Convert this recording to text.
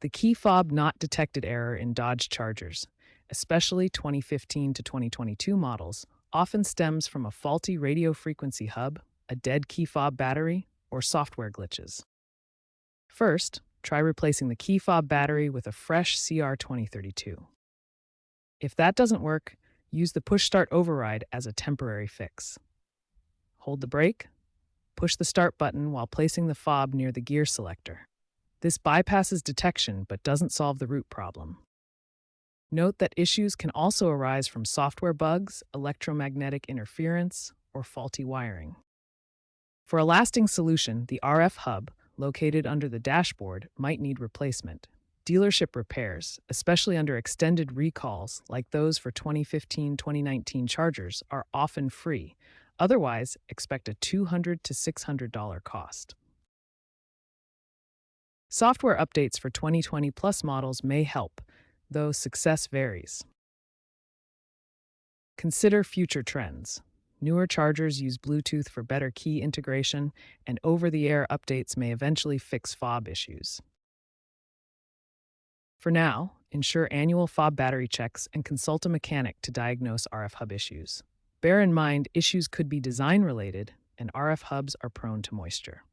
The key fob not detected error in Dodge Chargers, especially 2015 to 2022 models, often stems from a faulty radio frequency hub, a dead key fob battery, or software glitches. First, try replacing the key fob battery with a fresh CR2032. If that doesn't work, use the push start override as a temporary fix. Hold the brake, push the start button while placing the fob near the gear selector. This bypasses detection but doesn't solve the root problem. Note that issues can also arise from software bugs, electromagnetic interference, or faulty wiring. For a lasting solution, the RF hub, located under the dashboard, might need replacement. Dealership repairs, especially under extended recalls like those for 2015-2019 Chargers, are often free. Otherwise, expect a $200 to $600 cost. Software updates for 2020 plus models may help, though success varies. Consider future trends. Newer chargers use Bluetooth for better key integration, and over-the-air updates may eventually fix fob issues. For now, ensure annual fob battery checks and consult a mechanic to diagnose RF hub issues. Bear in mind, issues could be design-related, and RF hubs are prone to moisture.